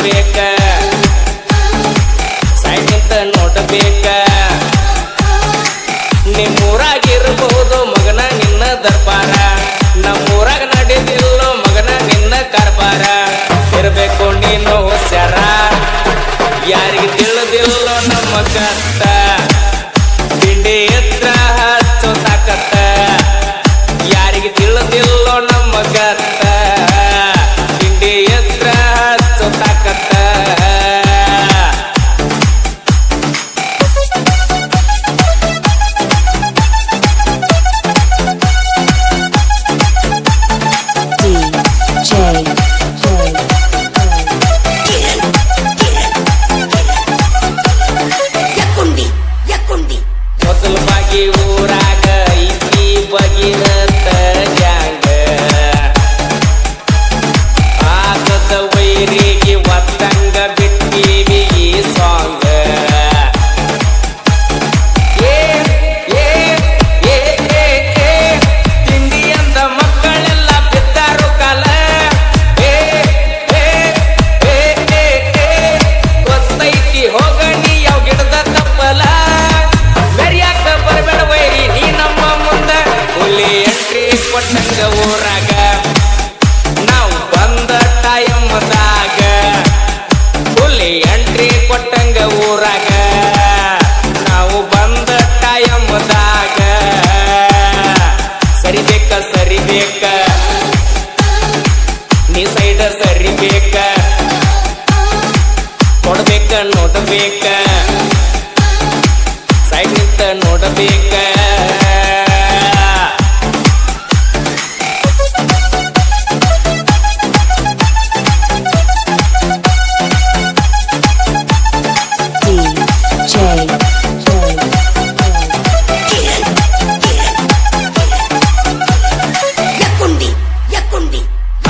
ನೋಡಬೇಕ side ನಿಂತ ನೋಡಬೇಕ ನಿಮ್ಮೂರಾಗಿರ್ಬಹುದು ಮಗನ ನಿನ್ನ ದರ್ಬಾರ ನಮ್ಮೂರಾಗ ನಡೆದಿಲ್ಲೋ ಮಗನ ನಿನ್ನ ಕಾರ್ಬಾರ ಇರಬೇಕು ನೀನು ಹುಷಾರ ಯಾರಿಗೆ ತಿಳಿದಿಲ್ಲೋ ನಮ್ಮ ಕಷ್ಟ ತಿಂಡಿ ಎತ್ರ ಹಚ್ಚೋ ತಾಕತ್ತ ಯಾರಿಗೆ ತಿಳಿದಿಲ್ಲೋ ನಮ್ಮ ಕಷ್ಟ ತಿಂಡಿ ಎತ್ರ ಹಚ್ಚೋ ತಾಕತ್ತ ಊರಾಗ ಐತಿ ಬಗಿರತ ಗ್ಯಾಂಗ ಆಗದ ವೈರಿಗೆ ಒತ್ತಂಗ ಬಿಟ್ಟಿವಿ ಈ ಸಾಂಗ ತಿಂಡಿ ಅಂದ ಮಕ್ಕಳೆಲ್ಲ ಬಿದ್ದಾರು ಕಾಲ ಗೊತ್ತೈತಿ ಹೋಗಣಿ ಯಾವ ಗಿಡದ ತಪ್ಪಲ ಬರಬೇಡ ವೈರಿ ನೀ ನಮ್ಮ ಮುಂದ ಹುಲಿ ಎಂಟ್ರಿ ಕೊಟ್ಟಂಗ ಊರಾಗ ನಾವು ಬಂದ ಟೈಮ್ದಾಗ ಹುಲಿ ಎಂಟ್ರಿ ಕೊಟ್ಟಂಗ ಊರಾಗ ನಾವು ಬಂದ ಟೈಮ್ದಾಗ ಸರಿಬೇಕ ಸರಿಬೇಕ ನೀ ಸೈಡ ಸರಿಬೇಕ ಕೊಡ್ಬೇಕ ನೋಡಬೇಕ ಸೈಡ್ ನಿಂತ ನೋಡಬೇಕ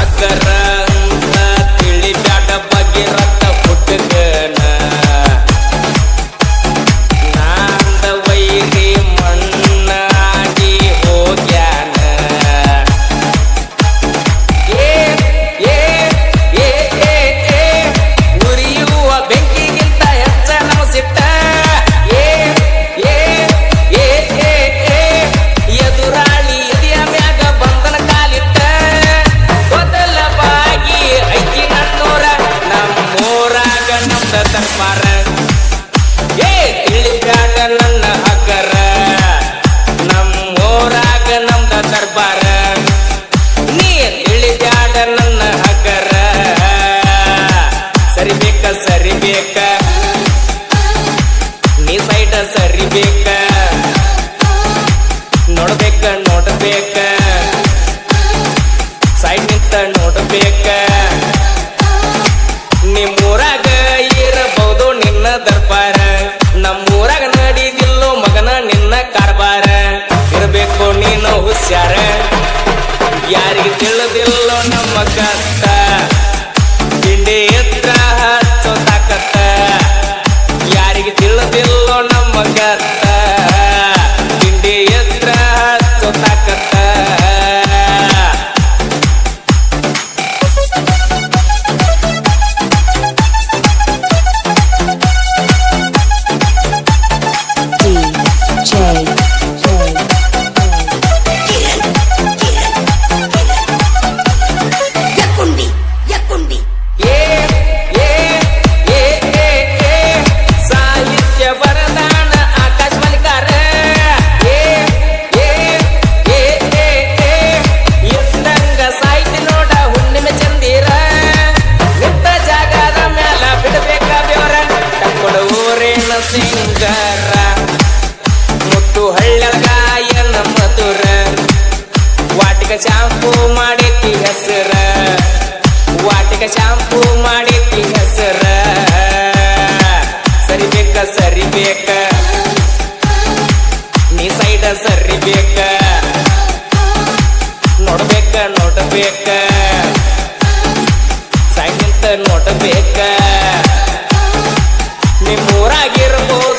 ಅಕ್ಕರ ಅಂತ ತಿಳಿಬ್ಯಾಡ ಬಗಿರತ್ತ ಹುಟ್ಟಗನ ನಾಂದ ವೈರಿ ಮಣ್ಣಾಗಿ ಹೋಗ್ಯಾನ ಉರಿಯುವ ಬೆಂಕಿಗಿಂತ ಹೆಚ್ಚ ನಮ್ಮ ಸಿಟ್ಟ ಎದುರಾಳಿ ಎದೆಯ ಮ್ಯಾಗ ಬಂಧನ ಕಾಲಿಟ್ಟ ಮೊದಲ ಬಾಗಿ ಐತಿ ನನ್ನೂರ ನಮ್ಮೂರಾಗ ನಮ್ದ ದರ್ಬಾರ ತಿಳಿಬ್ಯಾಡ ನನ್ನ ಹಕ್ಕರ ನಮ್ಮೂರಾಗ ನಮ್ದ ದರ್ಬಾರ ನೀ ತಿಳಿಬ್ಯಾಡ ನನ್ನ ಹಕ್ಕರ ಸರಿಬೇಕ ಸರಿಬೇಕ ನೀ ಸೈಡ ಸರಿಬೇಕ ನೋಡ್ಬೇಕ ನೋಡ್ಬೇಕ ಸೈಡ್ ನಿಂತ ನೋಡ್ಬೇಕ ನಿಮ್ಮೂರಾಗ ಇರಬಹುದು ನಿನ್ನ ದರ್ಬಾರ ನಮ್ಮೂರಾಗ ನಡಿದಿಲ್ಲೋ ಮಗನ ನಿನ್ನ ಕಾರ್ಬಾರ ಇರಬೇಕು ನೀನು ಹುಷಾರ ಯಾರಿಗೆ ತಿಳಿದಿಲ್ಲೋ ನಮ್ಮ ಕಷ್ಟ ತಿಂಡಿ ಎತ್ರ ಹಚ್ಚೋ ತಾಕತ್ತ ಯಾರಿಗೆ ತಿಳಿದಿಲ್ಲೋ ನಮ್ಮ ಕಷ್ಟ ತಿಂಡಿ ಎತ್ರ ಹಚ್ಚೋ ತಾಕತ್ತ ಸಾಹಿತ್ಯ ವರದಾನ ಆಕಾಶ ಮಲಿಕಾರ ಎಷ್ಟಂಗ ಸಾಹಿತ್ಯ ನೋಡ ಹುಣ್ಣಿಮೆ ಚಂದಿರ ನಿಂತ ಜಾಗದ ಮ್ಯಾಲ ಬಿಡಬೇಕ ಬೆವರ ತಕ್ಕೊಡು ಊರೇನ ಸಿಂಗರ ಮುತ್ತು ಹಳ್ಳ ಗಾಯನ ಮಧುರ ವಾಟಿಕ ಶಾಂಪೂ ಮಾಡೈತಿ ಹೆಸರ ವಾಟಿಕ ಶಾಂಪೂ ಮಾಡೈತಿ ಹೆಸರ ಸರಿಬೇಕ ಸರಿಬೇಕ ನೀ ಸೈಡ ಸರಿಬೇಕ ನೋಡ್ಬೇಕ ನೋಡ್ಬೇಕ ಸೈಡ್ ನಿಂತ ನೋಡ್ಬೇಕ ನಿಮ್ಮೂರಾಗಿರ್ಬೋದು